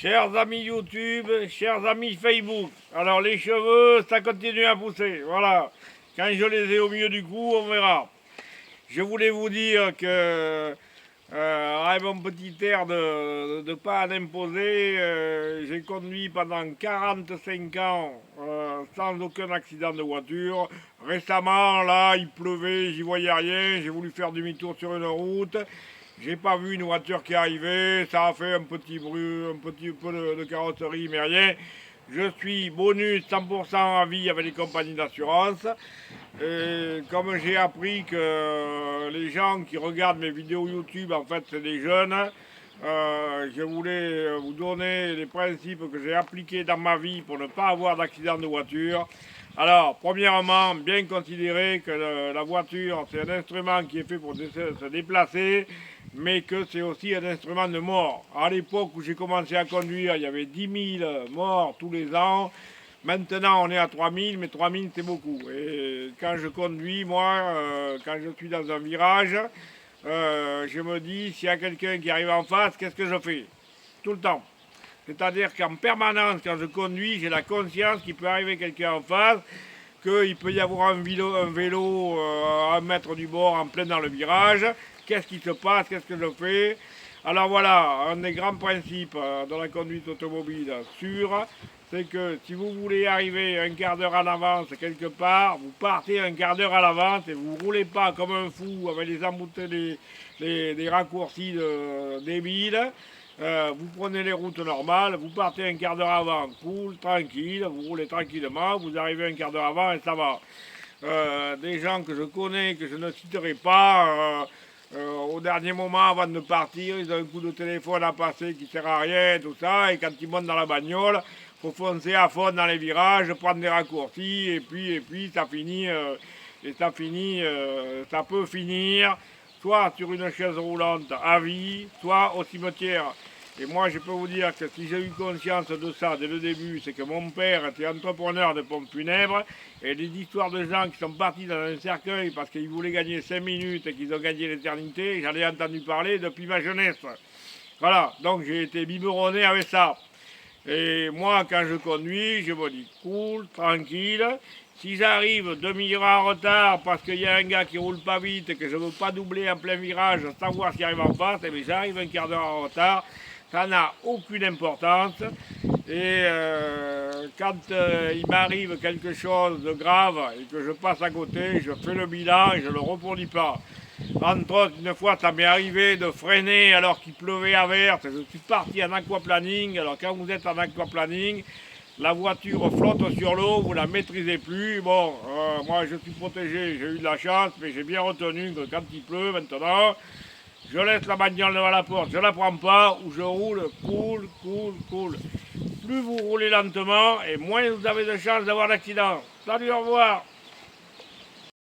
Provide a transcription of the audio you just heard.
Chers amis YouTube, chers amis Facebook, alors les cheveux, ça continue à pousser, voilà. Quand je les ai au milieu du cou, on verra. Je voulais vous dire que, avec mon petit air de pas en imposer, j'ai conduit pendant 45 ans sans aucun accident de voiture. Récemment, là, il pleuvait, j'y voyais rien, j'ai voulu faire demi-tour sur une route. J'ai pas vu une voiture qui arrivait, ça a fait un petit bruit, un petit peu de carrosserie, mais rien. Je suis bonus 100% à vie avec les compagnies d'assurance. Et comme j'ai appris que les gens qui regardent mes vidéos YouTube, en fait, c'est des jeunes, je voulais vous donner les principes que j'ai appliqués dans ma vie pour ne pas avoir d'accident de voiture. Alors, premièrement, bien considérer que la voiture, c'est un instrument qui est fait pour se déplacer, mais que c'est aussi un instrument de mort. À l'époque où j'ai commencé à conduire, il y avait 10 000 morts tous les ans. Maintenant, on est à 3 000, mais 3 000, c'est beaucoup. Et quand je conduis, moi, quand je suis dans un virage, je me dis, s'il y a quelqu'un qui arrive en face, qu'est-ce que je fais? Tout le temps. C'est-à-dire qu'en permanence, quand je conduis, j'ai la conscience qu'il peut arriver quelqu'un en face, qu'il peut y avoir un vélo à 1 mètre du bord en plein dans le virage. Qu'est-ce qui se passe? Qu'est-ce que je fais? Alors voilà, un des grands principes de la conduite automobile sûre, c'est que si vous voulez arriver un quart d'heure en avance quelque part, vous partez un quart d'heure à l'avance et vous ne roulez pas comme un fou avec les embouteillages, des raccourcis débiles. Vous prenez les routes normales, vous partez un quart d'heure avant, cool, tranquille, vous roulez tranquillement, vous arrivez un quart d'heure avant et ça va. Des gens que je connais, que je ne citerai pas, au dernier moment avant de partir, ils ont un coup de téléphone à passer qui ne sert à rien, tout ça, et quand ils montent dans la bagnole, il faut foncer à fond dans les virages, prendre des raccourcis, et puis ça finit, ça peut finir soit sur une chaise roulante à vie, soit au cimetière. Et moi, je peux vous dire que si j'ai eu conscience de ça dès le début, c'est que mon père était entrepreneur de pompes funèbres, et des histoires de gens qui sont partis dans un cercueil parce qu'ils voulaient gagner 5 minutes et qu'ils ont gagné l'éternité, j'en ai entendu parler depuis ma jeunesse. Voilà, donc j'ai été biberonné avec ça. Et moi, quand je conduis, je me dis cool, tranquille. Si j'arrive demi-heure en retard parce qu'il y a un gars qui roule pas vite et que je ne veux pas doubler en plein virage sans voir ce qui arrive en face, eh bien j'arrive un quart d'heure en retard. Ça n'a aucune importance. Et quand il m'arrive quelque chose de grave et que je passe à côté, je fais le bilan et je ne le reproduis pas. Entre autres, une fois, ça m'est arrivé de freiner alors qu'il pleuvait à verse. Je suis parti en aquaplaning. Alors quand vous êtes en aquaplaning, la voiture flotte sur l'eau, vous ne la maîtrisez plus. Bon, moi je suis protégé, j'ai eu de la chance, mais j'ai bien retenu que quand il pleut maintenant, je laisse la bagnole devant la porte, je ne la prends pas, ou je roule cool, cool, cool. Plus vous roulez lentement, et moins vous avez de chances d'avoir d'accident. Salut, au revoir.